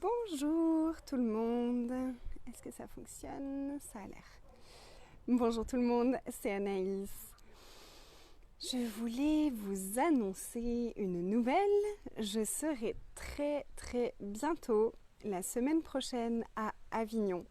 Bonjour tout le monde, est-ce que ça fonctionne? Ça a l'air. Bonjour tout le monde, c'est Anaïs. Je voulais vous annoncer une nouvelle. Je serai très bientôt, la semaine prochaine, à Avignon.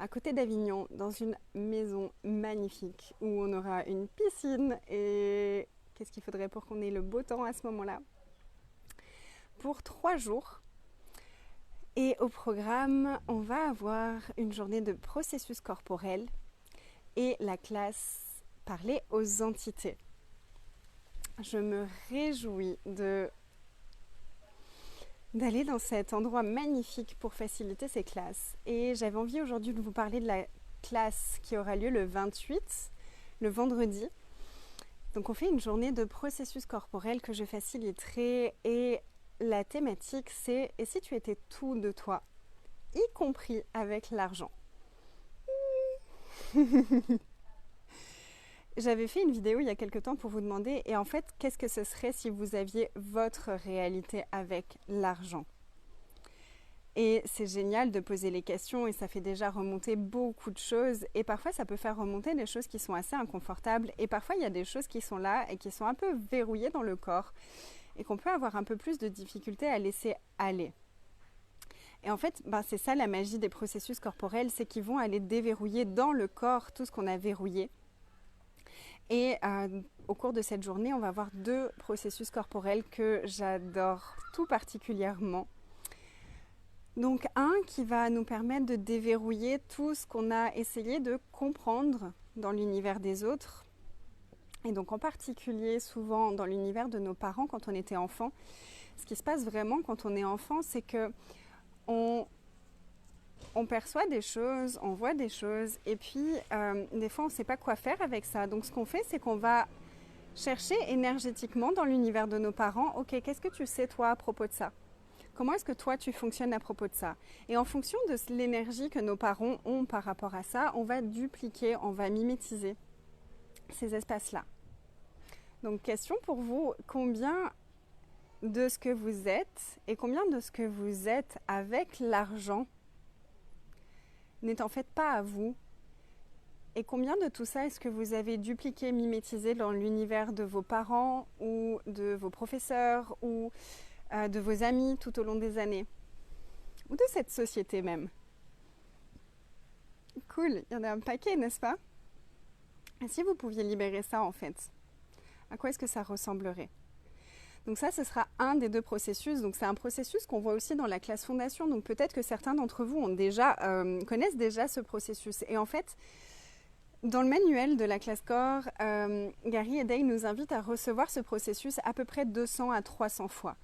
À côté d'Avignon, dans une maison magnifique où on aura une piscine et qu'est-ce qu'il faudrait pour qu'on ait le beau temps à ce moment-là? Pour 3 jours. Et au programme, on va avoir une journée de processus corporel et la classe parler aux entités. Je me réjouis d'aller dans cet endroit magnifique pour faciliter ces classes. Et j'avais envie aujourd'hui de vous parler de la classe qui aura lieu le 28, le vendredi. Donc on fait une journée de processus corporel que je faciliterai et la thématique c'est « Et si tu étais tout de toi ?» y compris avec l'argent. J'avais fait une vidéo il y a quelques temps pour vous demander, et en fait, qu'est-ce que ce serait si vous aviez votre réalité avec l'argent? Et c'est génial de poser les questions et ça fait déjà remonter beaucoup de choses. Et parfois, ça peut faire remonter des choses qui sont assez inconfortables. Et parfois, il y a des choses qui sont là et qui sont un peu verrouillées dans le corps et qu'on peut avoir un peu plus de difficulté à laisser aller. Et en fait, c'est ça la magie des processus corporels, c'est qu'ils vont aller déverrouiller dans le corps tout ce qu'on a verrouillé. Et au cours de cette journée, on va voir 2 processus corporels que j'adore tout particulièrement. Donc un qui va nous permettre de déverrouiller tout ce qu'on a essayé de comprendre dans l'univers des autres. Et donc en particulier souvent dans l'univers de nos parents quand on était enfant. Ce qui se passe vraiment quand on est enfant, c'est que on perçoit des choses, on voit des choses et puis des fois on ne sait pas quoi faire avec ça. Donc ce qu'on fait, c'est qu'on va chercher énergétiquement dans l'univers de nos parents, ok, qu'est-ce que tu sais toi à propos de ça? Comment est-ce que toi tu fonctionnes à propos de ça? Et en fonction de l'énergie que nos parents ont par rapport à ça, on va dupliquer, on va mimétiser ces espaces-là. Donc question pour vous, combien de ce que vous êtes et combien de ce que vous êtes avec l'argent n'est en fait pas à vous? Et combien de tout ça est-ce que vous avez dupliqué, mimétisé dans l'univers de vos parents ou de vos professeurs ou de vos amis tout au long des années? Ou de cette société même? Cool, il y en a un paquet, n'est-ce pas? Et si vous pouviez libérer ça en fait, à quoi est-ce que ça ressemblerait? Donc ça, ce sera un des 2 processus. Donc c'est un processus qu'on voit aussi dans la classe fondation. Donc peut-être que certains d'entre vous connaissent déjà ce processus. Et en fait, dans le manuel de la classe corps, Gary et Day nous invitent à recevoir ce processus à peu près 200 à 300 fois.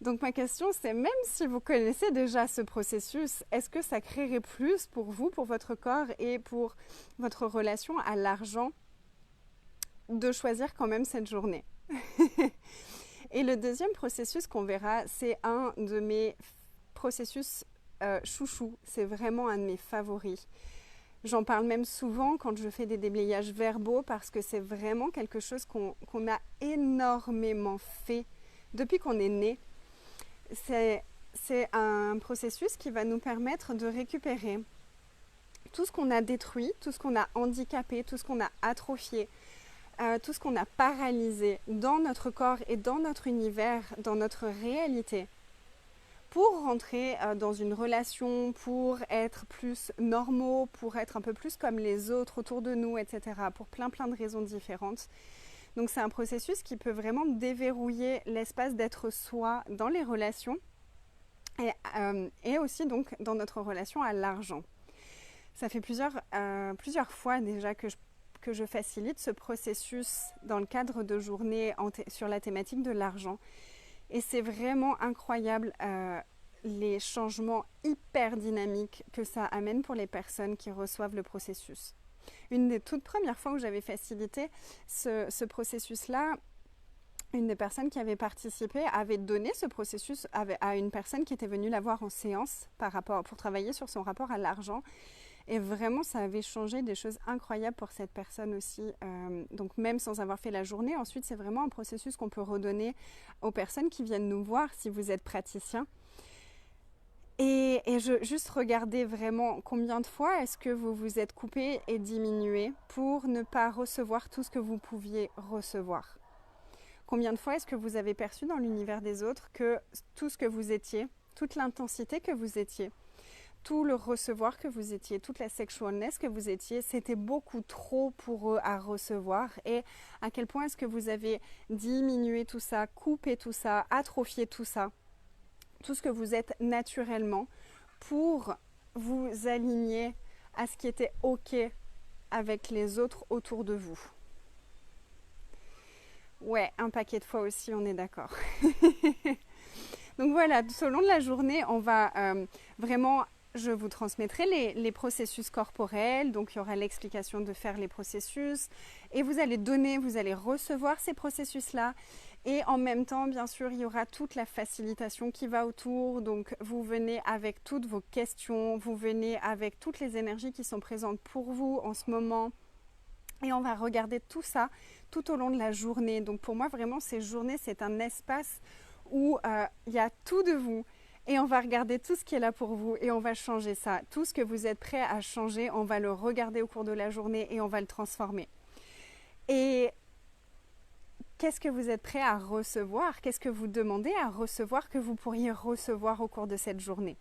Donc ma question, c'est même si vous connaissez déjà ce processus, est-ce que ça créerait plus pour vous, pour votre corps et pour votre relation à l'argent de choisir quand même cette journée? Et le deuxième processus qu'on verra, c'est un de mes processus chouchou. C'est vraiment un de mes favoris. J'en parle même souvent quand je fais des déblayages verbaux parce que c'est vraiment quelque chose qu'on a énormément fait depuis qu'on est né. C'est un processus qui va nous permettre de récupérer tout ce qu'on a détruit, tout ce qu'on a handicapé, tout ce qu'on a atrophié, tout ce qu'on a paralysé dans notre corps et dans notre univers, dans notre réalité, pour rentrer dans une relation, pour être plus normaux, pour être un peu plus comme les autres autour de nous, etc. Pour plein de raisons différentes. Donc c'est un processus qui peut vraiment déverrouiller l'espace d'être soi dans les relations et aussi donc dans notre relation à l'argent. Ça fait plusieurs fois déjà que je facilite ce processus dans le cadre de journées sur la thématique de l'argent. Et c'est vraiment incroyable les changements hyper dynamiques que ça amène pour les personnes qui reçoivent le processus. Une des toutes premières fois où j'avais facilité ce processus-là, une des personnes qui avait participé avait donné ce processus à une personne qui était venue la voir en séance pour travailler sur son rapport à l'argent. Et vraiment, ça avait changé des choses incroyables pour cette personne aussi. Donc même sans avoir fait la journée, ensuite, c'est vraiment un processus qu'on peut redonner aux personnes qui viennent nous voir si vous êtes praticien. Juste regardez vraiment combien de fois est-ce que vous vous êtes coupé et diminué pour ne pas recevoir tout ce que vous pouviez recevoir. Combien de fois est-ce que vous avez perçu dans l'univers des autres que tout ce que vous étiez, toute l'intensité que vous étiez, tout le recevoir que vous étiez, toute la sexualness que vous étiez, c'était beaucoup trop pour eux à recevoir, et à quel point est-ce que vous avez diminué tout ça, coupé tout ça, atrophié tout ça, tout ce que vous êtes naturellement pour vous aligner à ce qui était OK avec les autres autour de vous. Ouais, un paquet de fois aussi, on est d'accord. Donc voilà, tout au long de la journée, on va vraiment, je vous transmettrai les processus corporels, donc il y aura l'explication de faire les processus, et vous allez donner, vous allez recevoir ces processus-là, et en même temps, bien sûr, il y aura toute la facilitation qui va autour, donc vous venez avec toutes vos questions, vous venez avec toutes les énergies qui sont présentes pour vous en ce moment, et on va regarder tout ça tout au long de la journée. Donc pour moi, vraiment, ces journées, c'est un espace où il y a tout de vous, et on va regarder tout ce qui est là pour vous, et on va changer ça. Tout ce que vous êtes prêt à changer, on va le regarder au cours de la journée, et on va le transformer. Et qu'est-ce que vous êtes prêt à recevoir? Qu'est-ce que vous demandez à recevoir que vous pourriez recevoir au cours de cette journée?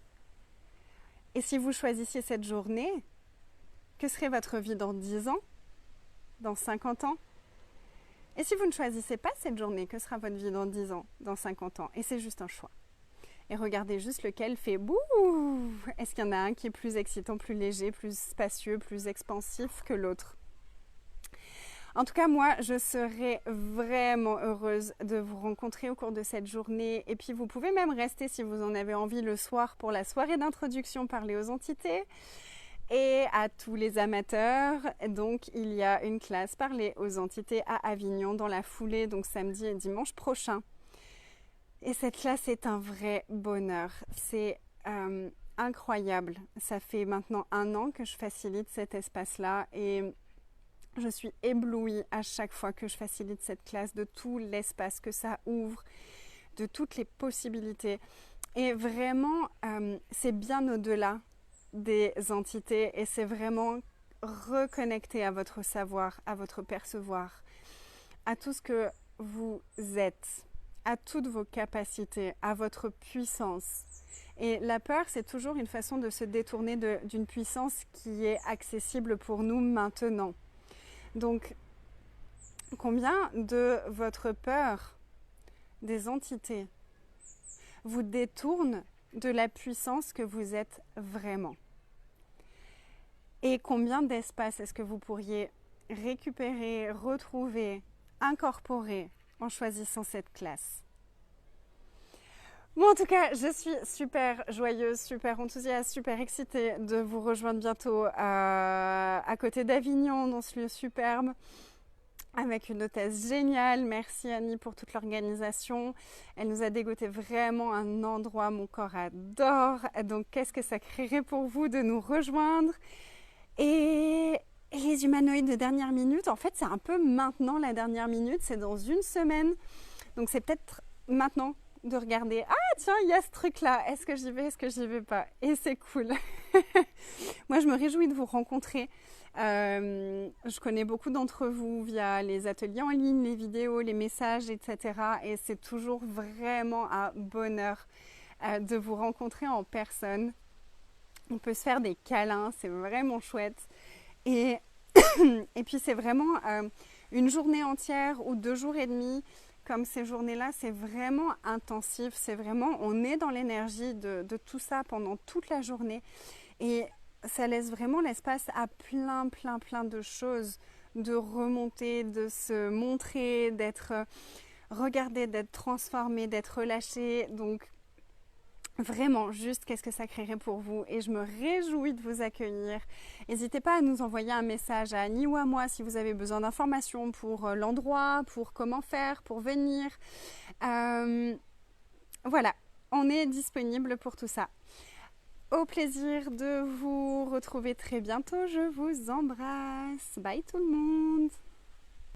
Et si vous choisissiez cette journée, que serait votre vie dans 10 ans? Dans 50 ans? Et si vous ne choisissez pas cette journée, que sera votre vie dans 10 ans, dans 50 ans? Et c'est juste un choix. Et regardez juste lequel fait bouh! Est-ce qu'il y en a un qui est plus excitant, plus léger, plus spacieux, plus expansif que l'autre? En tout cas, moi, je serais vraiment heureuse de vous rencontrer au cours de cette journée. Et puis, vous pouvez même rester, si vous en avez envie, le soir pour la soirée d'introduction Parler aux entités. Et à tous les amateurs, donc il y a une classe Parler aux entités à Avignon dans la foulée, donc samedi et dimanche prochain. Et cette classe est un vrai bonheur. C'est incroyable. Ça fait maintenant 1 an que je facilite cet espace-là, et je suis éblouie à chaque fois que je facilite cette classe de tout l'espace que ça ouvre, de toutes les possibilités. Et vraiment, c'est bien au-delà des entités, et c'est vraiment reconnecter à votre savoir, à votre percevoir, à tout ce que vous êtes, à toutes vos capacités, à votre puissance. Et la peur, c'est toujours une façon de se détourner d'une puissance qui est accessible pour nous maintenant. Donc, combien de votre peur des entités vous détourne de la puissance que vous êtes vraiment? Et combien d'espace est-ce que vous pourriez récupérer, retrouver, incorporer en choisissant cette classe? Bon, en tout cas, je suis super joyeuse, super enthousiaste, super excitée de vous rejoindre bientôt à côté d'Avignon, dans ce lieu superbe, avec une hôtesse géniale. Merci Annie pour toute l'organisation. Elle nous a dégoté vraiment un endroit, mon corps adore. Donc, qu'est-ce que ça créerait pour vous de nous rejoindre? Et les humanoïdes de dernière minute, en fait, c'est un peu maintenant la dernière minute, c'est dans 1 semaine. Donc, c'est peut-être maintenant de regarder, ah tiens, il y a ce truc-là, est-ce que j'y vais, est-ce que j'y vais pas? Et c'est cool. Moi, je me réjouis de vous rencontrer. Je connais beaucoup d'entre vous via les ateliers en ligne, les vidéos, les messages, etc. Et c'est toujours vraiment un bonheur de vous rencontrer en personne. On peut se faire des câlins, c'est vraiment chouette. Et puis c'est vraiment une journée entière ou 2 jours et demi. Comme ces journées-là, c'est vraiment intensif. C'est vraiment, on est dans l'énergie de tout ça pendant toute la journée. Et ça laisse vraiment l'espace à plein de choses, de remonter, de se montrer, d'être regardé, d'être transformé, d'être relâché. Donc, vraiment, juste qu'est-ce que ça créerait pour vous, et je me réjouis de vous accueillir. N'hésitez pas à nous envoyer un message à Annie ou à moi si vous avez besoin d'informations pour l'endroit, pour comment faire, pour venir. Voilà, on est disponible pour tout ça. Au plaisir de vous retrouver très bientôt, je vous embrasse. Bye tout le monde.